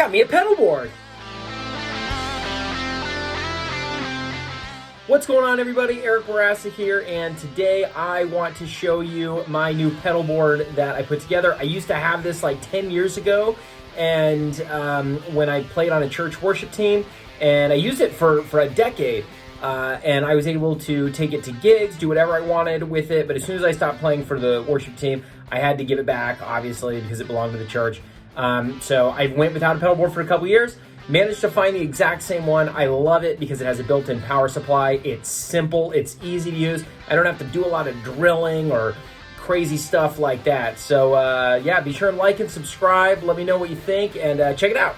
got me a pedal board. What's going on, everybody? Eric Barassa here, and today I want to show you my new pedal board that I put together. I used to have this like 10 years ago, and when I played on a church worship team, and I used it for a decade, and I was able to take it to gigs, do whatever I wanted with it, but as soon as I stopped playing for the worship team, I had to give it back, obviously, because it belonged to the church. So I went without a pedal board for a couple years. Managed to find the exact same one. I love it because it has a built-in power supply. It's simple, it's easy to use. I don't have to do a lot of drilling or crazy stuff like that. So yeah, be sure and like and subscribe. Let me know what you think, and check it out.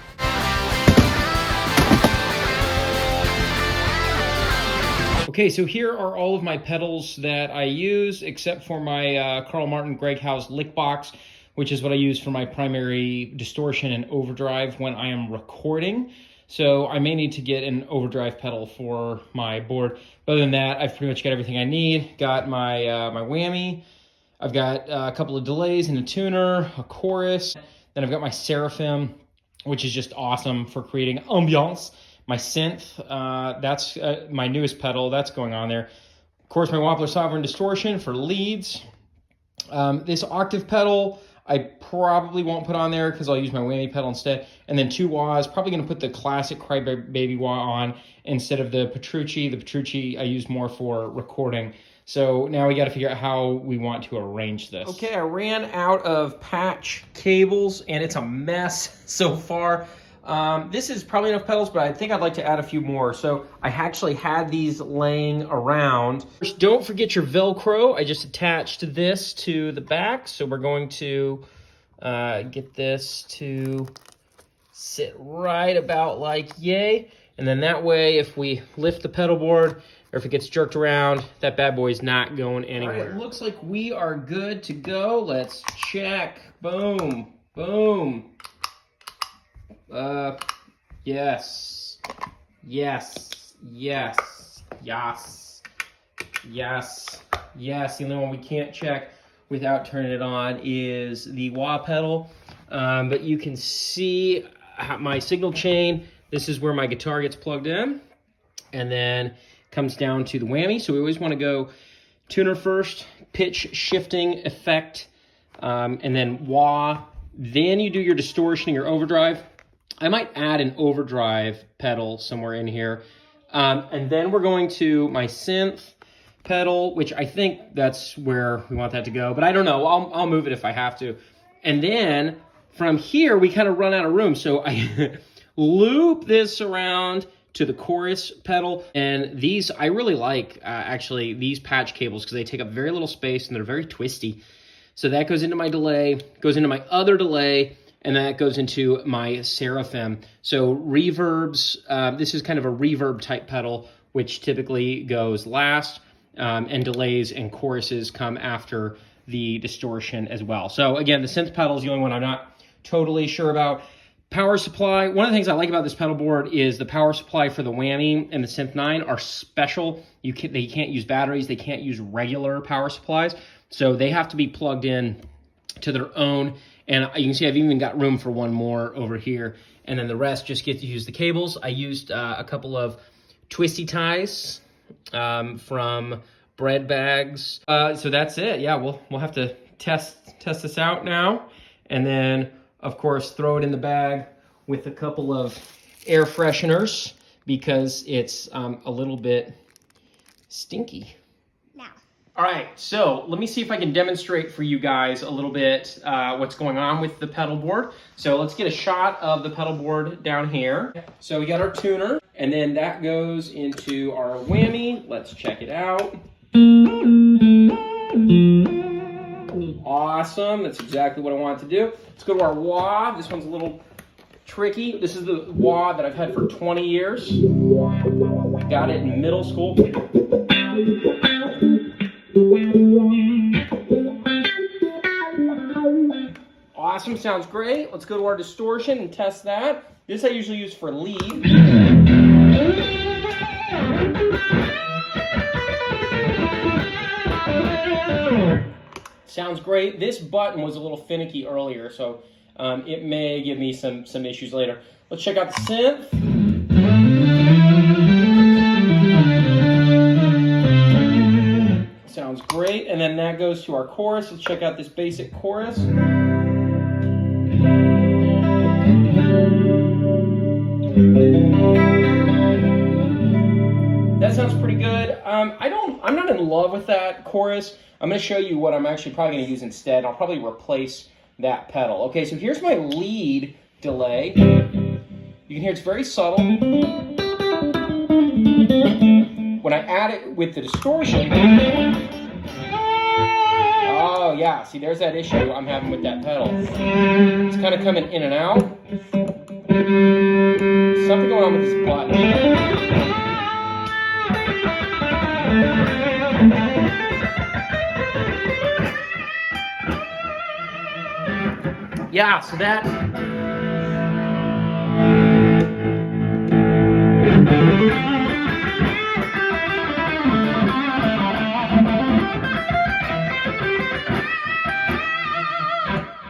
Okay, so here are all of my pedals that I use, except for my Carl Martin Greg House lick box, which is what I use for my primary distortion and overdrive when I am recording. So I may need to get an overdrive pedal for my board. But other than that, I've pretty much got everything I need. Got my my whammy. I've got a couple of delays and a tuner, a chorus. Then I've got my Seraphim, which is just awesome for creating ambiance. My synth, that's my newest pedal, that's going on there. Of course, my Wampler Sovereign Distortion for leads. This octave pedal, I probably won't put on there because I'll use my whammy pedal instead. And then two wahs, probably going to put the classic Crybaby wah on instead of the Petrucci. The Petrucci I use more for recording. So now we got to figure out how we want to arrange this. Okay, I ran out of patch cables and it's a mess so far. This is probably enough pedals, but I think I'd like to add a few more. So I actually had these laying around. First, don't forget your Velcro. I just attached this to the back. So we're going to get this to sit right about like yay. And then that way, if we lift the pedal board or if it gets jerked around, that bad boy's not going anywhere. All right, it looks like we are good to go. Let's check. Boom, boom. Yes, yes, yes, yes, yes, yes. The only one we can't check without turning it on is the wah pedal. But you can see my signal chain. This is where my guitar gets plugged in, and then comes down to the whammy. So we always want to go tuner first, pitch shifting effect, and then wah. Then you do your distortion and your overdrive. I might add an overdrive pedal somewhere in here. And then we're going to my synth pedal, which I think that's where we want that to go. But I don't know. I'll move it if I have to. And then from here, we kind of run out of room. So I loop this around to the chorus pedal. And these, I really like, actually, these patch cables because they take up very little space and they're very twisty. So that goes into my delay, goes into my other delay, and that goes into my Seraphim. So reverbs, this is kind of a reverb type pedal, which typically goes last, and delays and choruses come after the distortion as well. So again, the synth pedal is the only one I'm not totally sure about. Power supply, one of the things I like about this pedal board is the power supply for the whammy and the Synth 9 are special. They can't use batteries, they can't use regular power supplies, so they have to be plugged in to their own. And you can see I've even got room for one more over here. And then the rest just get to use the cables. I used a couple of twisty ties from bread bags. So that's it. Yeah, we'll have to test this out now. And then, of course, throw it in the bag with a couple of air fresheners because it's a little bit stinky. All right, so let me see if I can demonstrate for you guys a little bit what's going on with the pedal board. So let's get a shot of the pedal board down here. So we got our tuner, and then that goes into our whammy. Let's check it out. Awesome, that's exactly what I wanted to do. Let's go to our wah. This one's a little tricky. This is the wah that I've had for 20 years. Got it in middle school. Awesome, sounds great. Let's go to our distortion and test that. This I usually use for lead. Sounds great. This button was a little finicky earlier, so it may give me some issues later. Let's check out the synth. Sounds great. And then that goes to our chorus. Let's check out this basic chorus. That sounds pretty good. I'm not in love with that chorus. I'm going to show you what I'm actually probably going to use instead. I'll probably replace that pedal. Okay, so here's my lead delay. You can hear it's very subtle. When I add it with the distortion, oh yeah, see there's that issue I'm having with that pedal. It's kind of coming in and out. Something going on with this button. Yeah, so that...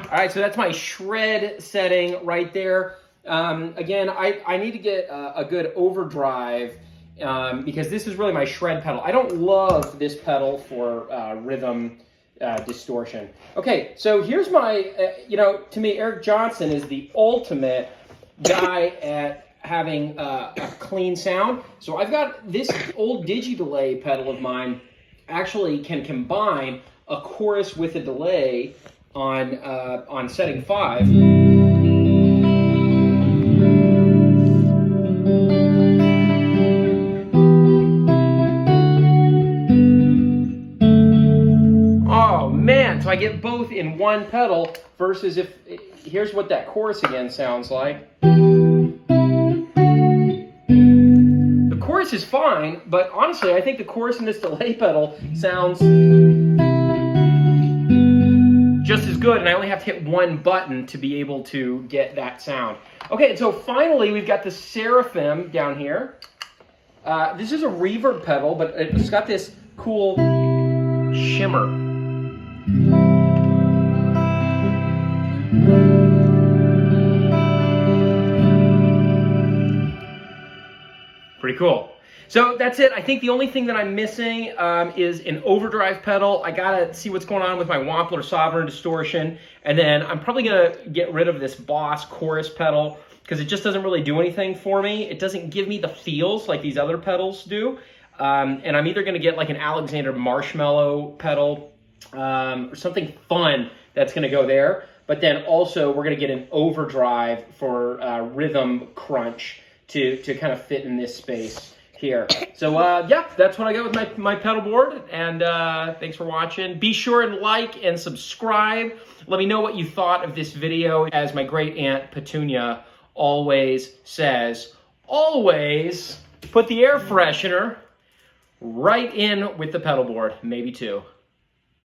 All right, so that's my shred setting right there. Again, I need to get a good overdrive because this is really my shred pedal. I don't love this pedal for rhythm distortion. Okay, so here's my, to me, Eric Johnson is the ultimate guy at having a clean sound. So I've got this old digi-delay pedal of mine actually can combine a chorus with a delay on setting 5. Oh man, so I get both in one pedal versus if, here's what that chorus again sounds like. The chorus is fine, but honestly I think the chorus in this delay pedal sounds just as good, and I only have to hit one button to be able to get that sound. Okay, and so finally we've got the Seraphim down here. This is a reverb pedal, but it's got this cool shimmer. Pretty cool. So that's it. I think the only thing that I'm missing is an overdrive pedal. I gotta see what's going on with my Wampler Sovereign distortion, and then I'm probably gonna get rid of this Boss chorus pedal because it just doesn't really do anything for me. It doesn't give me the feels like these other pedals do. And I'm either gonna get like an Alexander Marshmallow pedal or something fun that's gonna go there. But then also we're gonna get an overdrive for rhythm crunch to kind of fit in this space here. So yeah, that's what I got with my pedal board, and thanks for watching. Be sure and like and subscribe. Let me know what you thought of this video. As my great aunt Petunia always says, always put the air freshener right in with the pedal board, maybe two.